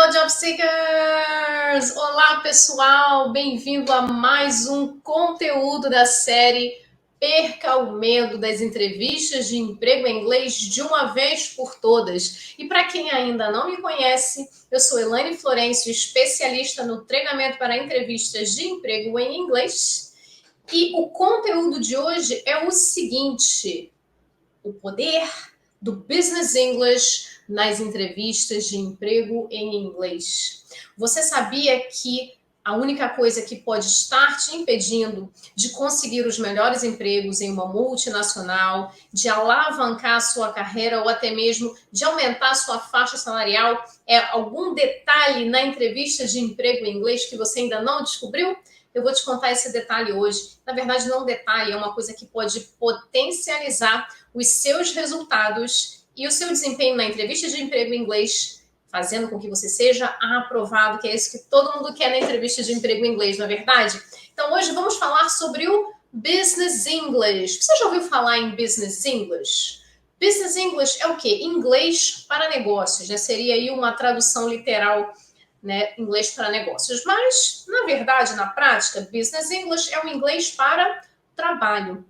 Hello, Job Seekers! Olá, pessoal! Bem-vindo a mais um conteúdo da série Perca o Medo das Entrevistas de Emprego em Inglês de uma vez por todas. E para quem ainda não me conhece, eu sou Elaine Florencio, especialista no treinamento para entrevistas de emprego em inglês. E o conteúdo de hoje é o seguinte: o poder do Business English nas entrevistas de emprego em inglês. Você sabia que a única coisa que pode estar te impedindo de conseguir os melhores empregos em uma multinacional, de alavancar a sua carreira ou até mesmo de aumentar a sua faixa salarial é algum detalhe na entrevista de emprego em inglês que você ainda não descobriu? Eu vou te contar esse detalhe hoje. Na verdade, não é um detalhe, é uma coisa que pode potencializar os seus resultados e o seu desempenho na entrevista de emprego em inglês, fazendo com que você seja aprovado, que é isso que todo mundo quer na entrevista de emprego em inglês, não é verdade? Então, hoje vamos falar sobre o Business English. Você já ouviu falar em Business English? Business English é o quê? Inglês para negócios, né? Seria aí uma tradução literal, né, inglês para negócios. Mas, na verdade, na prática, Business English é o inglês para trabalho,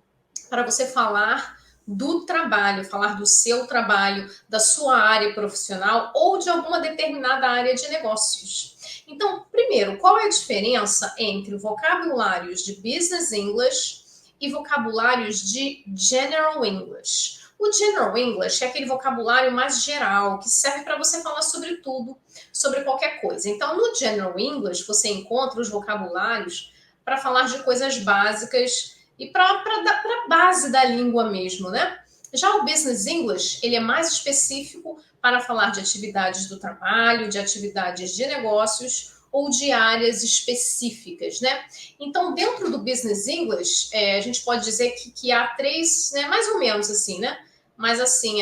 para você falar do trabalho, falar do seu trabalho, da sua área profissional ou de alguma determinada área de negócios. Então, primeiro, qual é a diferença entre vocabulários de Business English e vocabulários de General English? O General English é aquele vocabulário mais geral, que serve para você falar sobre tudo, sobre qualquer coisa. Então, no General English, você encontra os vocabulários para falar de coisas básicas e para a base da língua mesmo, né? Já o Business English, ele é mais específico para falar de atividades do trabalho, de atividades de negócios ou de áreas específicas, né? Então, dentro do Business English, a gente pode dizer que há três, né, mais ou menos assim, né? Mas assim,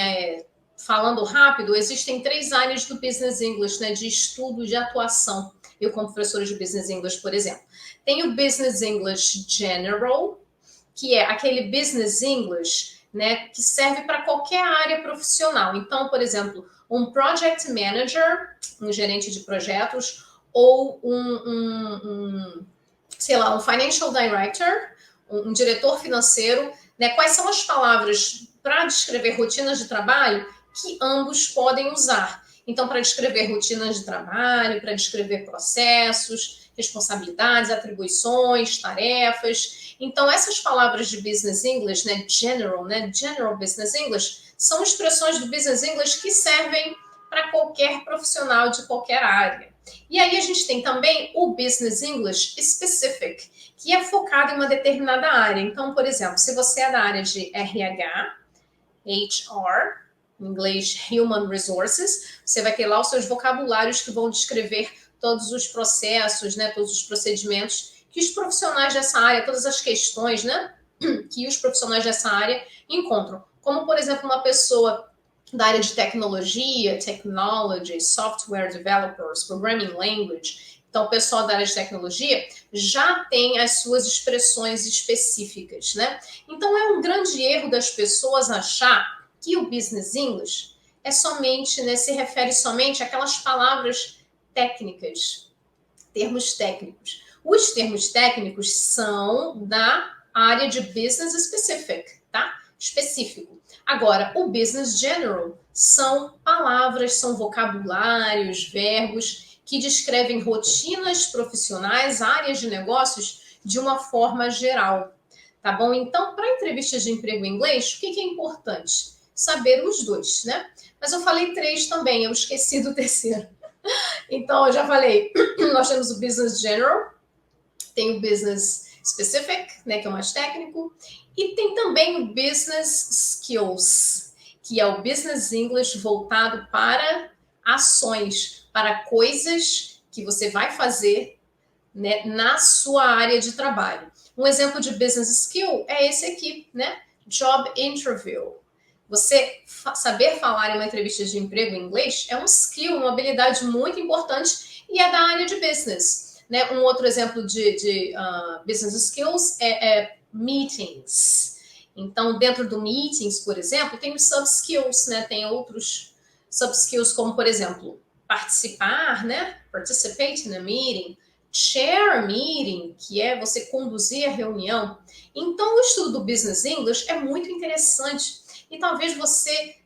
falando rápido, existem três áreas do Business English, né, de estudo, de atuação. Eu, como professora de Business English, por exemplo. Tem o Business English General, que é aquele Business English, né, que serve para qualquer área profissional. Então, por exemplo, um Project Manager, um gerente de projetos, ou sei lá, um Financial Director, um diretor financeiro, né? Quais são as palavras para descrever rotinas de trabalho que ambos podem usar? Então, para descrever rotinas de trabalho, para descrever processos, responsabilidades, atribuições, tarefas. Então, essas palavras de Business English, né, General Business English, são expressões do Business English que servem para qualquer profissional de qualquer área. E aí a gente tem também o Business English Specific, que é focado em uma determinada área. Então, por exemplo, se você é da área de RH, HR, em inglês Human Resources, você vai ter lá os seus vocabulários que vão descrever todos os processos, né, todos os procedimentos que os profissionais dessa área, todas as questões, né, que os profissionais dessa área encontram. Como, por exemplo, uma pessoa da área de tecnologia, technology, software developers, programming language. Então, o pessoal da área de tecnologia já tem as suas expressões específicas, né? Então, é um grande erro das pessoas achar que o Business English é somente, né, se refere somente àquelas palavras técnicas, termos técnicos. Os termos técnicos são da área de Business Specific, tá? Específico. Agora, o Business General são palavras, são vocabulários, verbos que descrevem rotinas profissionais, áreas de negócios de uma forma geral. Tá bom? Então, para entrevistas de emprego em inglês, o que é importante? Saber os dois, né? Mas eu falei três também, eu esqueci do terceiro. Então, eu já falei, nós temos o Business General, tem o Business Specific, né, que é o mais técnico, e tem também o Business Skills, que é o Business English voltado para ações, para coisas que você vai fazer, né, na sua área de trabalho. Um exemplo de Business Skill é esse aqui, né? Job Interview. Você saber falar em uma entrevista de emprego em inglês é um skill, uma habilidade muito importante e é da área de business. Né? Um outro exemplo de business skills é meetings. Então, dentro do meetings, por exemplo, tem os sub-skills, né? Tem outros sub-skills, como, por exemplo, participar, né? Participate in a meeting. Chair a meeting, que é você conduzir a reunião. Então, o estudo do Business English é muito interessante. E talvez você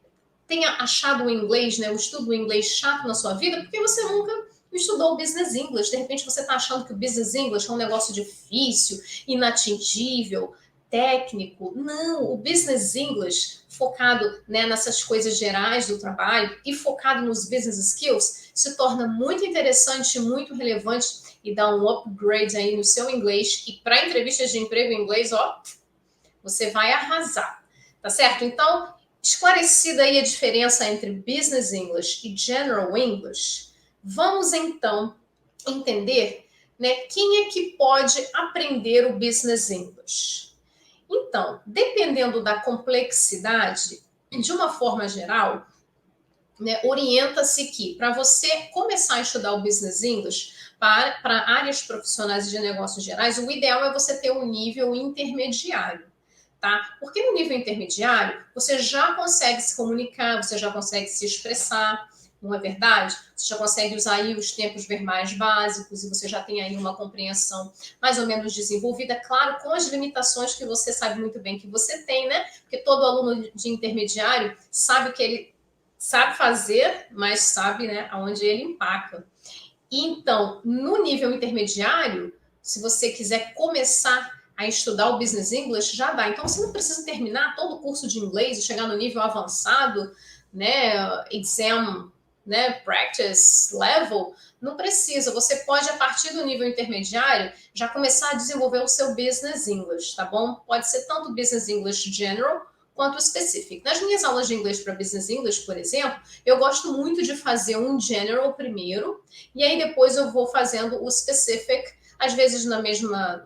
tenha achado o inglês, né, o estudo do inglês chato na sua vida, porque você nunca estudou o Business English. De repente você está achando que o Business English é um negócio difícil, inatingível, técnico. Não, o Business English, focado, né, nessas coisas gerais do trabalho e focado nos business skills, se torna muito interessante, muito relevante e dá um upgrade aí no seu inglês. E para entrevistas de emprego em inglês, ó, você vai arrasar, tá certo? Então, esclarecida aí a diferença entre Business English e General English, vamos então entender, né, quem é que pode aprender o Business English. Então, dependendo da complexidade, de uma forma geral, né, orienta-se que para você começar a estudar o Business English para áreas profissionais e de negócios gerais, o ideal é você ter um nível intermediário. Tá? Porque no nível intermediário, você já consegue se comunicar, você já consegue se expressar, não é verdade? Você já consegue usar aí os tempos verbais básicos e você já tem aí uma compreensão mais ou menos desenvolvida, claro, com as limitações que você sabe muito bem que você tem, né? Porque todo aluno de intermediário sabe o que ele sabe fazer, mas sabe, né, aonde ele empaca. Então, no nível intermediário, se você quiser começar a estudar o Business English, já dá. Então, você não precisa terminar todo o curso de inglês e chegar no nível avançado, né, exam, né, practice level. Não precisa. Você pode, a partir do nível intermediário, já começar a desenvolver o seu Business English, tá bom? Pode ser tanto Business English General quanto Specific. Nas minhas aulas de inglês para Business English, por exemplo, eu gosto muito de fazer um General primeiro, e aí depois eu vou fazendo o Specific, às vezes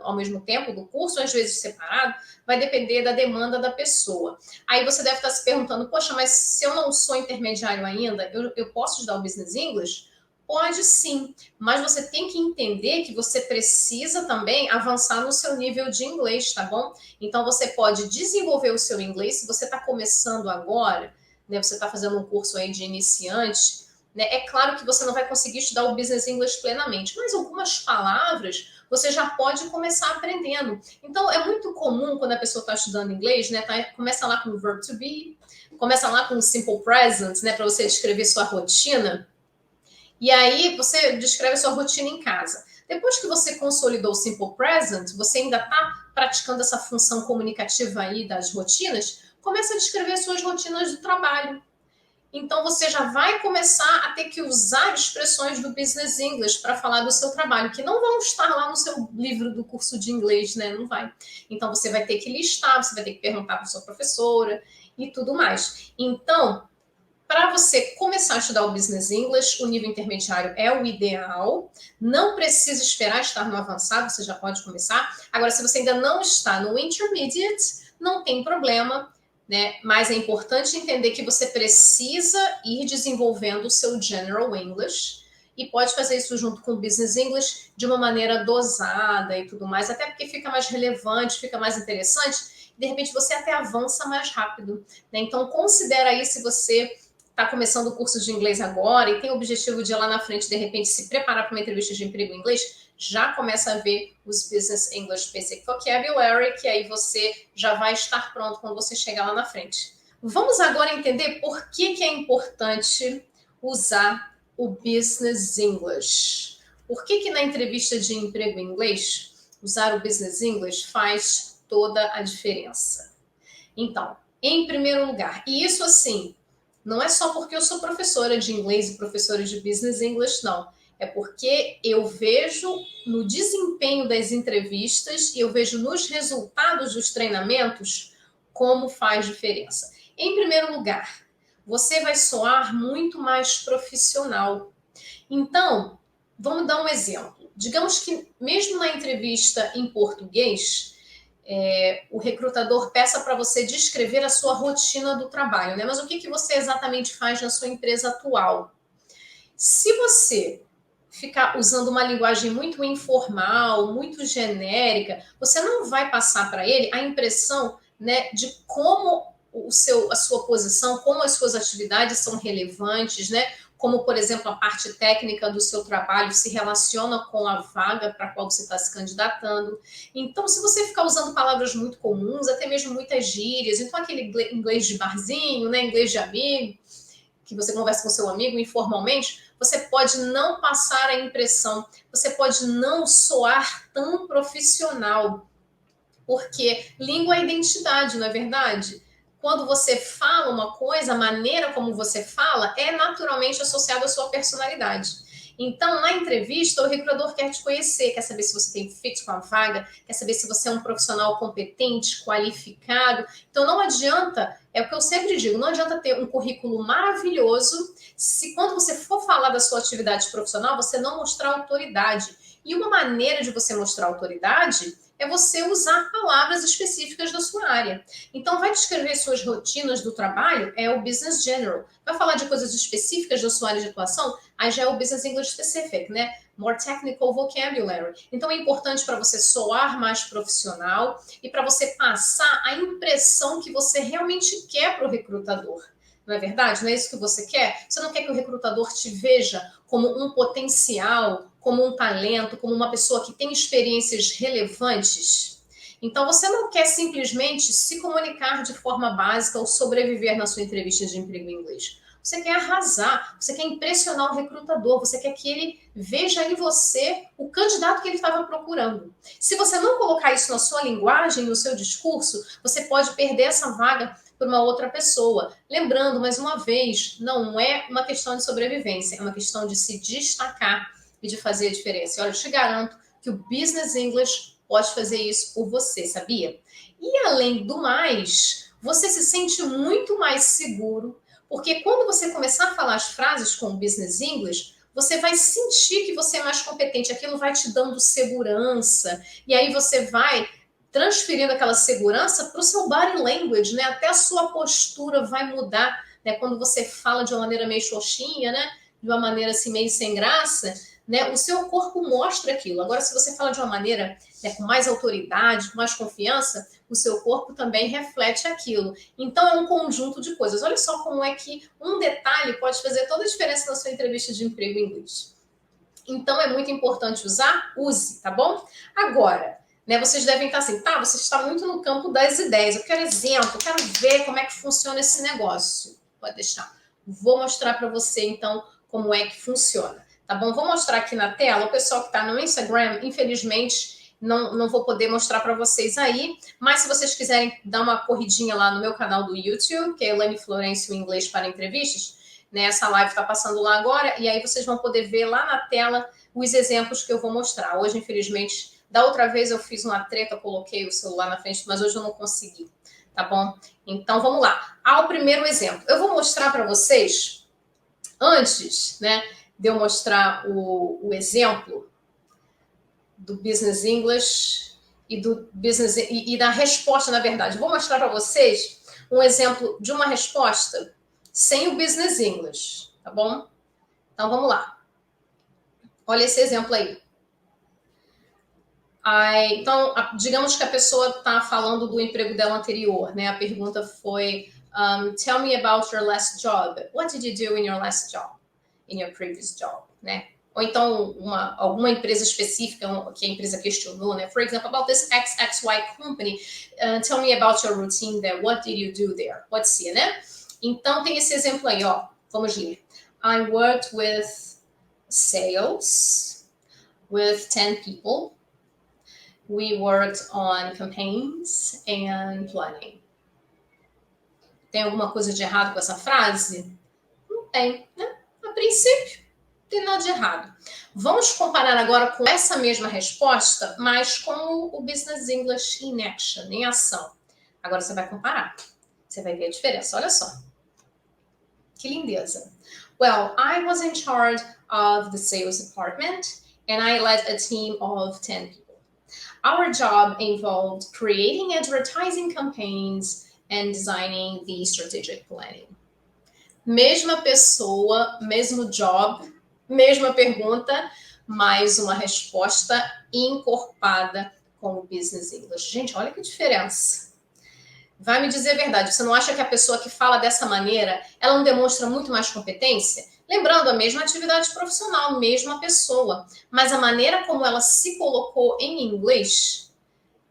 ao mesmo tempo do curso, às vezes separado, vai depender da demanda da pessoa. Aí você deve estar se perguntando, poxa, mas se eu não sou intermediário ainda, eu posso estudar o Business English? Pode sim, mas você tem que entender que você precisa também avançar no seu nível de inglês, tá bom? Então você pode desenvolver o seu inglês, se você está começando agora, né, você está fazendo um curso aí de iniciante, né, é claro que você não vai conseguir estudar o Business English plenamente, mas algumas palavras você já pode começar aprendendo. Então é muito comum quando a pessoa está estudando inglês, né, começa lá com o verb to be, começa lá com o simple present, né, para você descrever sua rotina. E aí você descreve a sua rotina em casa. Depois que você consolidou o Simple Present, você ainda está praticando essa função comunicativa aí das rotinas, começa a descrever as suas rotinas do trabalho. Então você já vai começar a ter que usar expressões do Business English para falar do seu trabalho, que não vão estar lá no seu livro do curso de inglês, né? Não vai. Então você vai ter que listar, você vai ter que perguntar para sua professora e tudo mais. Então, para você começar a estudar o Business English, o nível intermediário é o ideal. Não precisa esperar estar no avançado, você já pode começar. Agora, se você ainda não está no intermediate, não tem problema, né? Mas é importante entender que você precisa ir desenvolvendo o seu General English e pode fazer isso junto com o Business English de uma maneira dosada e tudo mais, até porque fica mais relevante, fica mais interessante. De repente, você até avança mais rápido, né? Então, considera aí se você está começando o curso de inglês agora e tem o objetivo de ir lá na frente, de repente, se preparar para uma entrevista de emprego em inglês, já começa a ver os Business English Basic Vocabulary, que aí você já vai estar pronto quando você chegar lá na frente. Vamos agora entender por que é importante usar o Business English. Por que na entrevista de emprego em inglês, usar o Business English faz toda a diferença? Então, em primeiro lugar, e isso assim, não é só porque eu sou professora de inglês e professora de Business English, não. É porque eu vejo no desempenho das entrevistas e eu vejo nos resultados dos treinamentos como faz diferença. Em primeiro lugar, você vai soar muito mais profissional. Então, vamos dar um exemplo. Digamos que mesmo na entrevista em português, o recrutador peça para você descrever a sua rotina do trabalho, né? Mas o que você exatamente faz na sua empresa atual? Se você ficar usando uma linguagem muito informal, muito genérica, você não vai passar para ele a impressão, né, de como a sua posição, como as suas atividades são relevantes, né? como, por exemplo, a parte técnica do seu trabalho se relaciona com a vaga para a qual você está se candidatando. Então, se você ficar usando palavras muito comuns, até mesmo muitas gírias, então aquele inglês de barzinho, né, inglês de amigo, que você conversa com seu amigo informalmente, você pode não passar a impressão, você pode não soar tão profissional, porque língua é identidade, não é verdade? Quando você fala uma coisa, a maneira como você fala é naturalmente associada à sua personalidade. Então, na entrevista, o recrutador quer te conhecer, quer saber se você tem fit com a vaga, quer saber se você é um profissional competente, qualificado. Então, não adianta, é o que eu sempre digo, não adianta ter um currículo maravilhoso se quando você for falar da sua atividade profissional, você não mostrar autoridade. E uma maneira de você mostrar autoridade é você usar palavras específicas da sua área. Então, vai descrever suas rotinas do trabalho, é o Business General. Vai falar de coisas específicas da sua área de atuação, aí já é o Business English Specific, né? More technical vocabulary. Então, é importante para você soar mais profissional e para você passar a impressão que você realmente quer para o recrutador. Não é verdade? Não é isso que você quer? Você não quer que o recrutador te veja como um potencial, como um talento, como uma pessoa que tem experiências relevantes? Então, você não quer simplesmente se comunicar de forma básica ou sobreviver na sua entrevista de emprego em inglês. Você quer arrasar, você quer impressionar o recrutador, você quer que ele veja em você o candidato que ele estava procurando. Se você não colocar isso na sua linguagem, no seu discurso, você pode perder essa vaga por uma outra pessoa. Lembrando, mais uma vez, não é uma questão de sobrevivência, é uma questão de se destacar e de fazer a diferença. Olha, eu te garanto que o Business English pode fazer isso por você, sabia? E além do mais, você se sente muito mais seguro, porque quando você começar a falar as frases com o Business English, você vai sentir que você é mais competente, aquilo vai te dando segurança, e aí você vai transferindo aquela segurança para o seu body language, né? Até a sua postura vai mudar, né? Quando você fala de uma maneira meio xoxinha, né? De uma maneira assim meio sem graça, né? O seu corpo mostra aquilo. Agora, se você fala de uma maneira, né, com mais autoridade, com mais confiança, o seu corpo também reflete aquilo. Então, é um conjunto de coisas. Olha só como é que um detalhe pode fazer toda a diferença na sua entrevista de emprego em inglês. Então, é muito importante usar, use, tá bom? Agora, né, vocês devem estar assim, tá, você está muito no campo das ideias. Eu quero exemplo, eu quero ver como é que funciona esse negócio. Pode deixar. Vou mostrar para você, então, como é que funciona. Tá bom? Vou mostrar aqui na tela. O pessoal que está no Instagram, infelizmente, não vou poder mostrar para vocês aí. Mas se vocês quiserem dar uma corridinha lá no meu canal do YouTube, que é Elaine Florencio Inglês para Entrevistas, né, essa live está passando lá agora, e aí vocês vão poder ver lá na tela os exemplos que eu vou mostrar. Hoje, infelizmente, da outra vez eu fiz uma treta, coloquei o celular na frente, mas hoje eu não consegui. Tá bom? Então, vamos lá. Ao primeiro exemplo. Eu vou mostrar para vocês, antes, né, de eu mostrar o exemplo do Business English e do Business e da resposta, na verdade. Vou mostrar para vocês um exemplo de uma resposta sem o Business English, tá bom? Então, vamos lá. Olha esse exemplo aí. Então, digamos que a pessoa está falando do emprego dela anterior, né? A pergunta foi, tell me about your last job. What did you do in your last job? In your previous job, né? Ou então, alguma empresa específica que a empresa questionou, né? For example, about this XXY company, tell me about your routine there. What did you do there? Pode ser, né? Então, tem esse exemplo aí, ó. Vamos ler. I worked with sales with 10 people. We worked on campaigns and planning. Tem alguma coisa de errado com essa frase? Não tem, né? A princípio, não tem nada de errado. Vamos comparar agora com essa mesma resposta, mas com o Business English in action, em ação. Agora você vai comparar. Você vai ver a diferença. Olha só. Que lindeza. Well, I was in charge of the sales department and I led a team of 10 people. Our job involved creating advertising campaigns and designing the strategic planning. Mesma pessoa, mesmo job, mesma pergunta, mais uma resposta encorpada com o Business English. Gente, olha que diferença. Vai me dizer a verdade, você não acha que a pessoa que fala dessa maneira, ela não demonstra muito mais competência? Lembrando, a mesma atividade profissional, mesma pessoa, mas a maneira como ela se colocou em inglês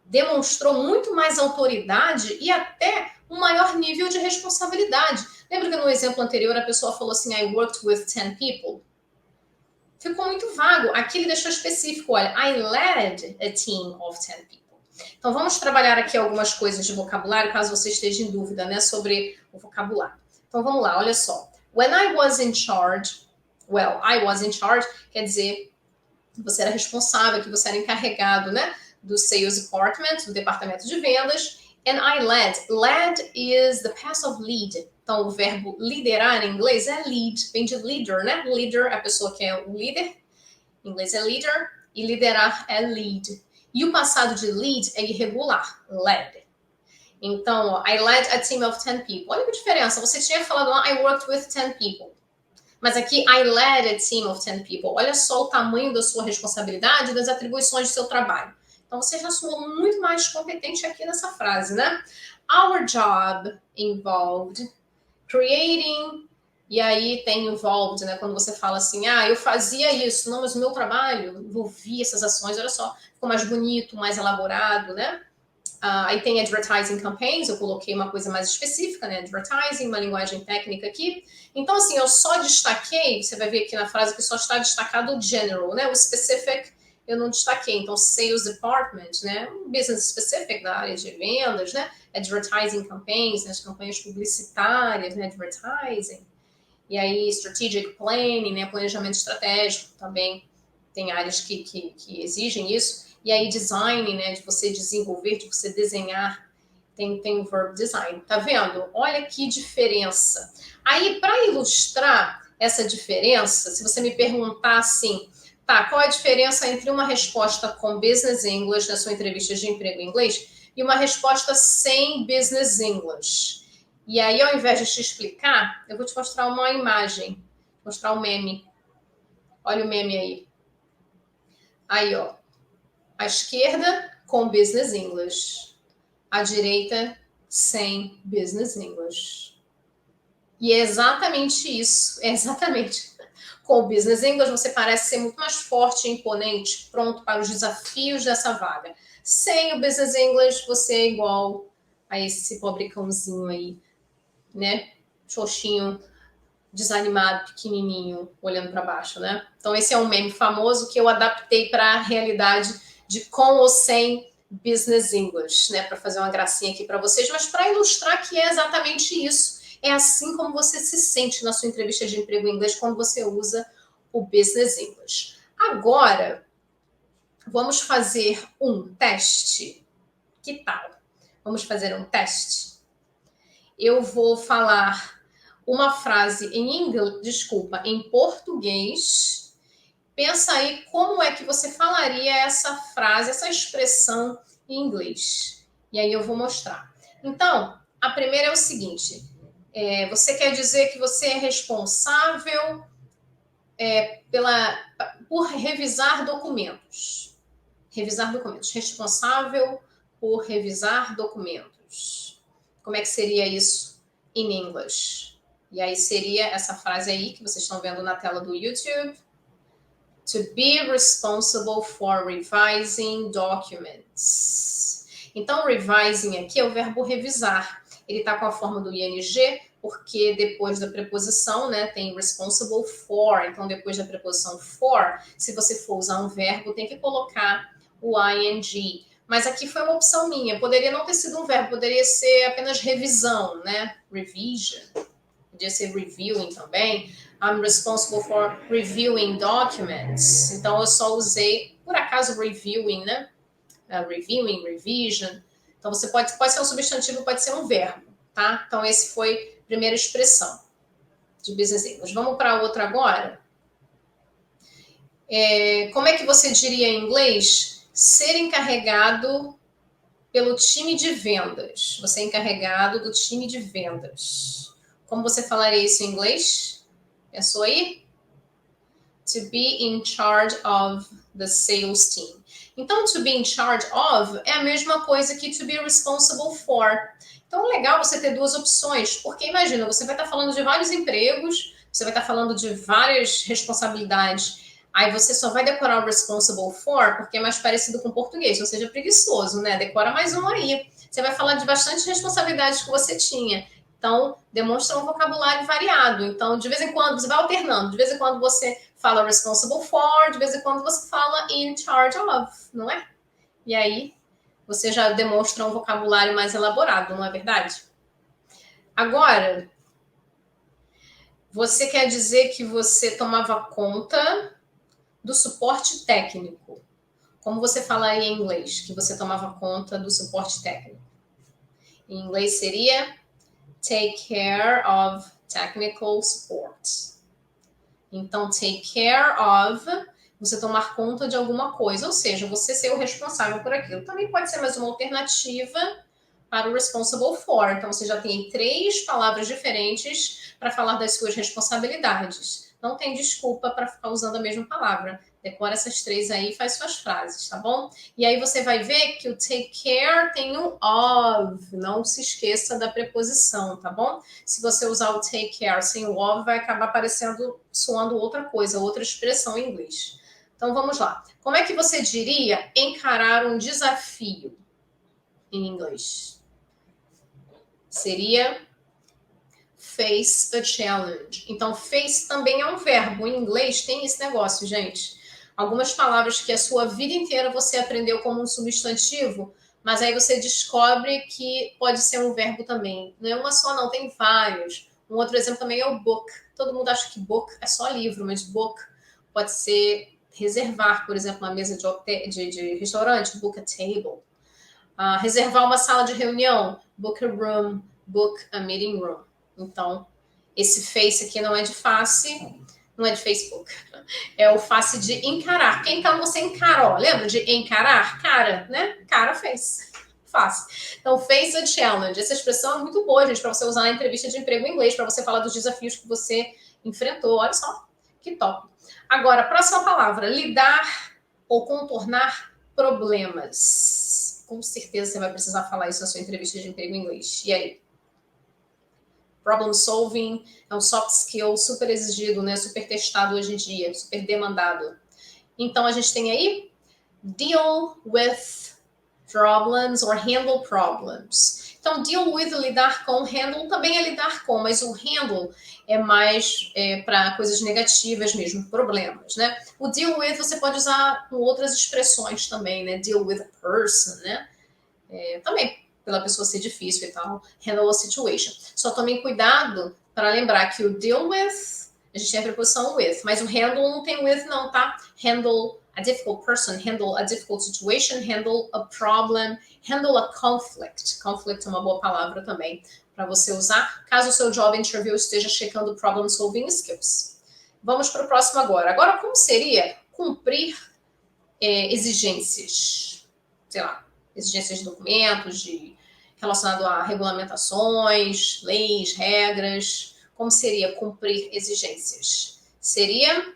demonstrou muito mais autoridade e até um maior nível de responsabilidade. Lembra que no exemplo anterior a pessoa falou assim, I worked with 10 people? Ficou muito vago. Aqui ele deixou específico, olha, I led a team of 10 people. Então vamos trabalhar aqui algumas coisas de vocabulário, caso você esteja em dúvida, né, sobre o vocabulário. Então vamos lá, olha só. When I was in charge, I was in charge, quer dizer, você era responsável, que você era encarregado, né, do sales department, do departamento de vendas, and I led. Led is the past of lead. Então, o verbo liderar em inglês é lead, vem de leader, né? Leader, a pessoa que é o líder, em inglês é leader, e liderar é lead. E o passado de lead é irregular, led. Então, I led a team of 10 people. Olha que diferença, você tinha falado lá, I worked with 10 people. Mas aqui, I led a team of 10 people. Olha só o tamanho da sua responsabilidade e das atribuições do seu trabalho. Então, você já soou muito mais competente aqui nessa frase, né? Our job involved creating... E aí tem involved, né? Quando você fala assim, eu fazia isso. Não, mas o meu trabalho envolvia essas ações. Olha só, ficou mais bonito, mais elaborado, né? Aí tem advertising campaigns, eu coloquei uma coisa mais específica, né? Advertising, uma linguagem técnica aqui. Então, assim, eu só destaquei, você vai ver aqui na frase que só está destacado o general, né? O specific eu não destaquei. Então, sales department, né? Business specific da área de vendas, né? Advertising campaigns, né? As campanhas publicitárias, né? Advertising. E aí, strategic planning, né? Planejamento estratégico também. Tem áreas que exigem isso. E aí, design, né? De você desenvolver, de você desenhar. Tem o verb design. Tá vendo? Olha que diferença. Aí, para ilustrar essa diferença, se você me perguntar assim, tá, qual é a diferença entre uma resposta com business English na sua entrevista de emprego em inglês e uma resposta sem business English? E aí, ao invés de te explicar, eu vou te mostrar uma imagem, mostrar um meme. Olha o meme aí. Aí, ó. À esquerda, com business English. À direita, sem business English. E é exatamente isso. É exatamente. Com o business English, você parece ser muito mais forte, imponente, pronto para os desafios dessa vaga. Sem o business English, você é igual a esse pobre cãozinho aí, né? Xoxinho, desanimado, pequenininho, olhando para baixo, né? Então esse é um meme famoso que eu adaptei para a realidade de com ou sem business English, né? Para fazer uma gracinha aqui para vocês, mas para ilustrar que é exatamente isso. É assim como você se sente na sua entrevista de emprego em inglês quando você usa o business English. Agora, vamos fazer um teste. Que tal? Vamos fazer um teste? Eu vou falar uma frase em português. Pensa aí como é que você falaria essa frase, essa expressão em inglês. E aí eu vou mostrar. Então, a primeira é o seguinte. Você quer dizer que você é responsável por revisar documentos. Revisar documentos. Responsável por revisar documentos. Como é que seria isso in English? E aí seria essa frase aí que vocês estão vendo na tela do YouTube. To be responsible for revising documents. Então, revising aqui é o verbo revisar. Ele está com a forma do ing, porque depois da preposição, né, tem responsible for. Então, depois da preposição for, se você for usar um verbo, tem que colocar o ing. Mas aqui foi uma opção minha. Poderia não ter sido um verbo, poderia ser apenas revisão, né? Revision. Podia ser reviewing também. I'm responsible for reviewing documents. Então, eu só usei, por acaso, reviewing, né? Reviewing, revision. Então, você pode ser um substantivo, pode ser um verbo, tá? Então, esse foi a primeira expressão de business English. Vamos para outra agora? Como é que você diria em inglês? Ser encarregado pelo time de vendas. Você é encarregado do time de vendas. Como você falaria isso em inglês? Pensou aí? To be in charge of the sales team. Então, to be in charge of é a mesma coisa que to be responsible for. Então, é legal você ter duas opções, porque imagina, você vai estar falando de vários empregos, você vai estar falando de várias responsabilidades. Aí você só vai decorar o responsible for porque é mais parecido com o português, ou seja, preguiçoso, né? Decora mais um aí. Você vai falar de bastante responsabilidades que você tinha. Então, demonstra um vocabulário variado. Então, de vez em quando, você vai alternando. De vez em quando você fala responsible for, de vez em quando você fala in charge of, não é? E aí, você já demonstra um vocabulário mais elaborado, não é verdade? Agora, você quer dizer que você tomava conta do suporte técnico. Como você fala em inglês, que você tomava conta do suporte técnico? Em inglês seria take care of technical support. Então, take care of, você tomar conta de alguma coisa, ou seja, você ser o responsável por aquilo. Também pode ser mais uma alternativa para o responsible for. Então, você já tem 3 palavras diferentes para falar das suas responsabilidades. Não tem desculpa para ficar usando a mesma palavra. Decora essas 3 aí e faz suas frases, tá bom? E aí você vai ver que o take care tem um of. Não se esqueça da preposição, tá bom? Se você usar o take care sem o of, vai acabar parecendo, soando outra coisa, outra expressão em inglês. Então, vamos lá. Como é que você diria encarar um desafio em inglês? Seria face a challenge. Então, face também é um verbo. Em inglês tem esse negócio, gente. Algumas palavras que a sua vida inteira você aprendeu como um substantivo, mas aí você descobre que pode ser um verbo também. Não é uma só, não, tem vários. Um outro exemplo também é o book. Todo mundo acha que book é só livro, mas book pode ser reservar, por exemplo, uma mesa de restaurante, book a table. Reservar uma sala de reunião, book a room, book a meeting room. Então, esse face aqui não é de face, não é de Facebook. É o face de encarar. Quem então você encarou? Lembra de encarar? Cara, né? Cara, face. Face. Então, face a challenge. Essa expressão é muito boa, gente, para você usar na entrevista de emprego em inglês, para você falar dos desafios que você enfrentou. Olha só, que top. Agora, próxima palavra, lidar ou contornar problemas. Com certeza você vai precisar falar isso na sua entrevista de emprego em inglês. E aí? Problem solving é um soft skill super exigido, né? Super testado hoje em dia, super demandado. Então a gente tem aí deal with problems or handle problems. Então, deal with, lidar com, handle também é lidar com, mas o handle é mais para coisas negativas mesmo, problemas, né? O deal with você pode usar com outras expressões também, né? Deal with a person, né? Também pela pessoa ser difícil e tal, handle a situation. Só tomem cuidado para lembrar que o deal with, a gente tem a preposição with, mas o handle não tem with não, tá? Handle a difficult person, handle a difficult situation, handle a problem, handle a conflict. Conflict é uma boa palavra também para você usar, caso o seu job interview esteja checando problem solving skills. Vamos para o próximo agora. Agora, como seria cumprir exigências? Sei lá, exigências de documentos, relacionado a regulamentações, leis, regras. Como seria cumprir exigências? Seria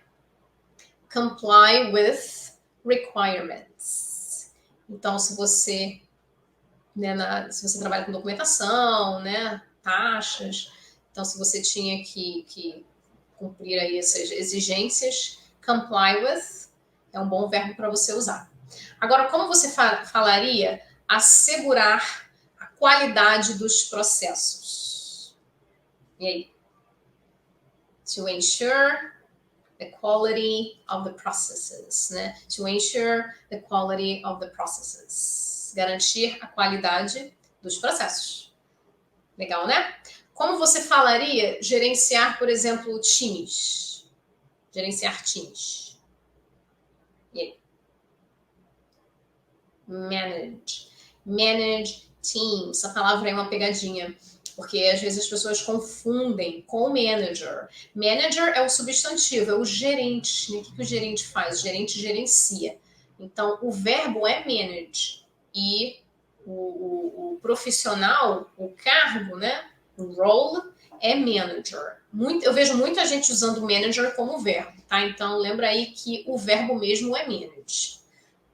comply with requirements. Então, se você, né, se você trabalha com documentação, né, taxas, então se você tinha que cumprir aí essas exigências, comply with é um bom verbo para você usar. Agora, como você falaria assegurar a qualidade dos processos? E aí? To ensure the quality of the processes, né? To ensure the quality of the processes. Garantir a qualidade dos processos. Legal, né? Como você falaria gerenciar, por exemplo, times? Gerenciar times. E aí? Manage. Manage teams. Essa palavra é uma pegadinha, porque às vezes as pessoas confundem com manager. Manager é o substantivo, é o gerente. Né? O que o gerente faz? O gerente gerencia. Então, o verbo é manage. E o profissional, o cargo, né? O role é manager. Eu vejo muita gente usando manager como verbo, tá? Então, lembra aí que o verbo mesmo é manage.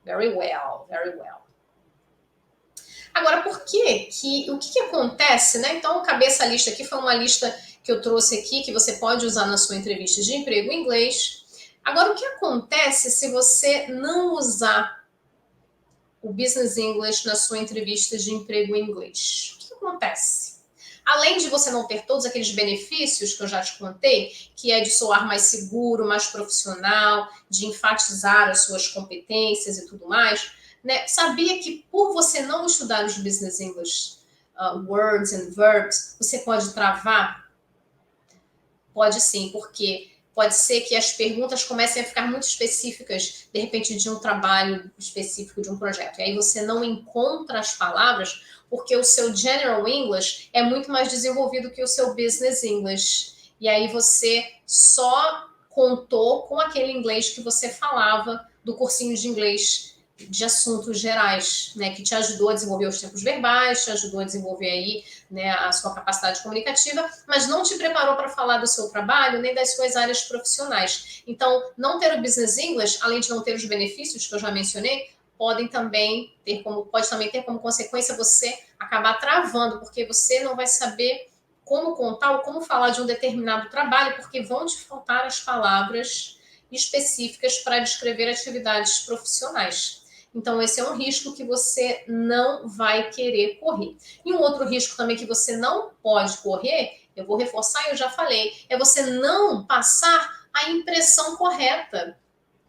Very well, very well. Agora, por que o que acontece, né? Então, cabeça lista aqui foi uma lista que eu trouxe aqui, que você pode usar na sua entrevista de emprego em inglês. Agora, o que acontece se você não usar o Business English na sua entrevista de emprego em inglês? O que acontece? Além de você não ter todos aqueles benefícios que eu já te contei, que é de soar mais seguro, mais profissional, de enfatizar as suas competências e tudo mais, né? Sabia que por você não estudar os Business English words and verbs, você pode travar? Pode sim, porque pode ser que as perguntas comecem a ficar muito específicas, de repente, de um trabalho específico, de um projeto. E aí você não encontra as palavras, porque o seu General English é muito mais desenvolvido que o seu Business English. E aí você só contou com aquele inglês que você falava do cursinho de inglês de assuntos gerais, né, que te ajudou a desenvolver os tempos verbais, te ajudou a desenvolver aí, né, a sua capacidade comunicativa, mas não te preparou para falar do seu trabalho nem das suas áreas profissionais. Então, não ter o Business English, além de não ter os benefícios que eu já mencionei, pode também ter como consequência você acabar travando, porque você não vai saber como contar ou como falar de um determinado trabalho, porque vão te faltar as palavras específicas para descrever atividades profissionais. Então, esse é um risco que você não vai querer correr. E um outro risco também que você não pode correr, eu vou reforçar, eu já falei, é você não passar a impressão correta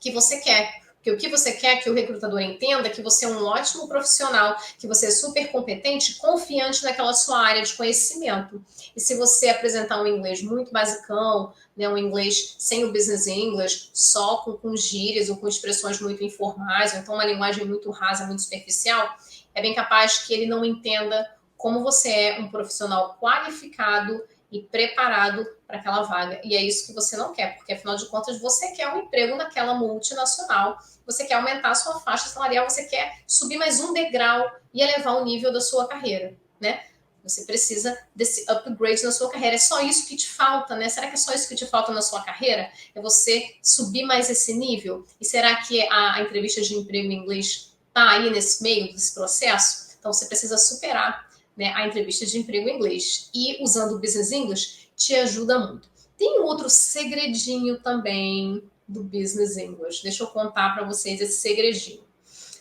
que você quer. Porque o que você quer é que o recrutador entenda que você é um ótimo profissional, que você é super competente, confiante naquela sua área de conhecimento. E se você apresentar um inglês muito basicão, né, um inglês sem o business English, só com gírias ou com expressões muito informais, ou então uma linguagem muito rasa, muito superficial, é bem capaz que ele não entenda como você é um profissional qualificado e preparado para aquela vaga. E é isso que você não quer, porque afinal de contas você quer um emprego naquela multinacional, você quer aumentar a sua faixa salarial, você quer subir mais um degrau e elevar o nível da sua carreira, né? Você precisa desse upgrade na sua carreira. É só isso que te falta, né? Será que é só isso que te falta na sua carreira? É você subir mais esse nível? E será que a entrevista de emprego em inglês está aí nesse meio desse processo? Então você precisa superar, né, a entrevista de emprego em inglês. E usando o Business English te ajuda muito. Tem um outro segredinho também do Business English. Deixa eu contar para vocês esse segredinho.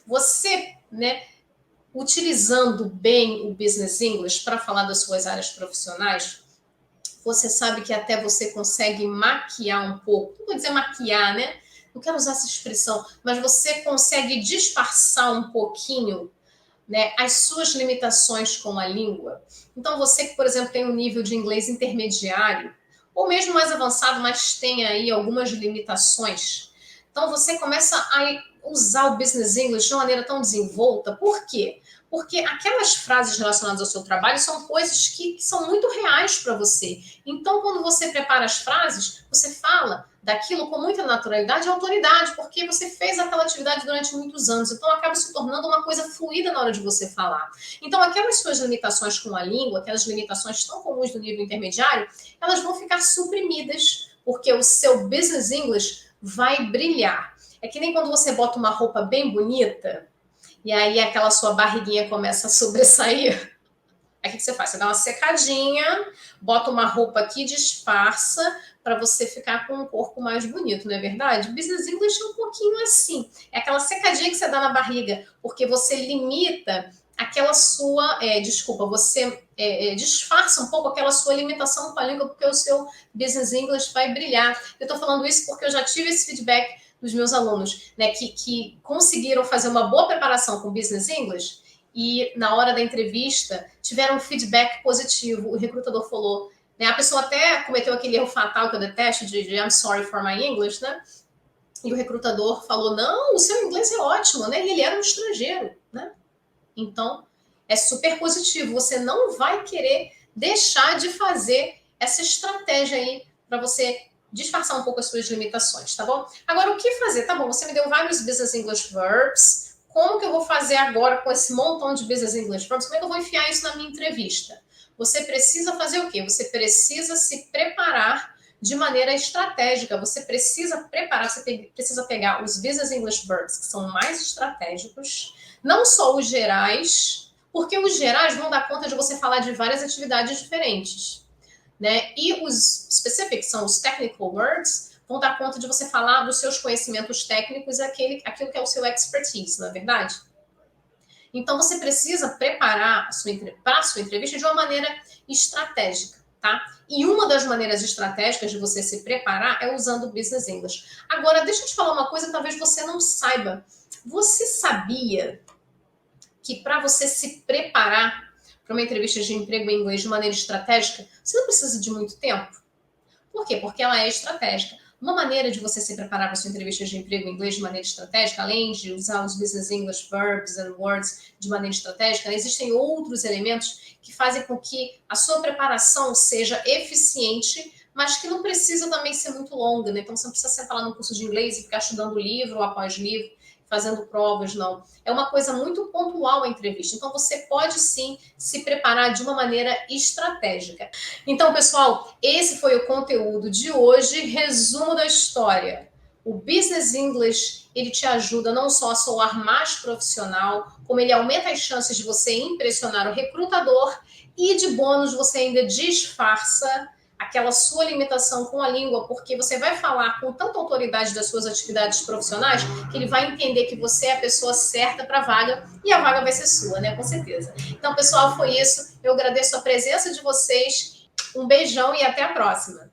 Você, né, utilizando bem o Business English para falar das suas áreas profissionais, você sabe que até você consegue maquiar um pouco. Não vou dizer maquiar, né? Não quero usar essa expressão, mas você consegue disfarçar um pouquinho, né, as suas limitações com a língua. Então, você que, por exemplo, tem um nível de inglês intermediário, ou mesmo mais avançado, mas tem aí algumas limitações. Então, você começa a usar o Business English de uma maneira tão desenvolta. Por quê? Porque aquelas frases relacionadas ao seu trabalho são coisas que são muito reais para você. Então, quando você prepara as frases, você fala daquilo com muita naturalidade e autoridade, porque você fez aquela atividade durante muitos anos. Então, acaba se tornando uma coisa fluida na hora de você falar. Então, aquelas suas limitações com a língua, aquelas limitações tão comuns do nível intermediário, elas vão ficar suprimidas, porque o seu Business English vai brilhar. É que nem quando você bota uma roupa bem bonita, e aí aquela sua barriguinha começa a sobressair. Aí o que você faz? Você dá uma secadinha, bota uma roupa que disfarça para você ficar com um corpo mais bonito, não é verdade? Business English é um pouquinho assim. É aquela secadinha que você dá na barriga, porque você limita aquela sua... você disfarça um pouco aquela sua limitação com a língua, porque o seu Business English vai brilhar. Eu estou falando isso porque eu já tive esse feedback dos meus alunos, né, que conseguiram fazer uma boa preparação com Business English e na hora da entrevista tiveram um feedback positivo. O recrutador falou, né, a pessoa até cometeu aquele erro fatal que eu detesto de I'm sorry for my English, né? E o recrutador falou, não, o seu inglês é ótimo, né? E ele era um estrangeiro, né? Então, é super positivo. Você não vai querer deixar de fazer essa estratégia aí para você disfarçar um pouco as suas limitações, tá bom? Agora, o que fazer? Tá bom, você me deu vários Business English verbs. Como que eu vou fazer agora com esse montão de Business English verbs? Como é que eu vou enfiar isso na minha entrevista? Você precisa fazer o quê? Você precisa se preparar de maneira estratégica. Você precisa preparar, você precisa pegar os Business English verbs que são mais estratégicos, não só os gerais, porque os gerais vão dar conta de você falar de várias atividades diferentes. né? E os specifics, são os technical words, vão dar conta de você falar dos seus conhecimentos técnicos, aquilo que é o seu expertise, não é verdade? Então, você precisa preparar para a sua entrevista de uma maneira estratégica, tá? E uma das maneiras estratégicas de você se preparar é usando o Business English. Agora, deixa eu te falar uma coisa que talvez você não saiba. Você sabia que para você se preparar para uma entrevista de emprego em inglês de maneira estratégica, você não precisa de muito tempo? Por quê? Porque ela é estratégica. Uma maneira de você se preparar para a sua entrevista de emprego em inglês de maneira estratégica, além de usar os Business English verbs and words de maneira estratégica, existem outros elementos que fazem com que a sua preparação seja eficiente, mas que não precisa também ser muito longa, né? Então você não precisa sentar lá no curso de inglês e ficar estudando livro após livro, fazendo provas, não. É uma coisa muito pontual a entrevista. Então você pode sim se preparar de uma maneira estratégica. Então, pessoal, esse foi o conteúdo de hoje. Resumo da história. O Business English, ele te ajuda não só a soar mais profissional, como ele aumenta as chances de você impressionar o recrutador e, de bônus, você ainda disfarça aquela sua limitação com a língua, porque você vai falar com tanta autoridade das suas atividades profissionais que ele vai entender que você é a pessoa certa para a vaga e a vaga vai ser sua, né? Com certeza. Então, pessoal, foi isso. Eu agradeço a presença de vocês. Um beijão e até a próxima.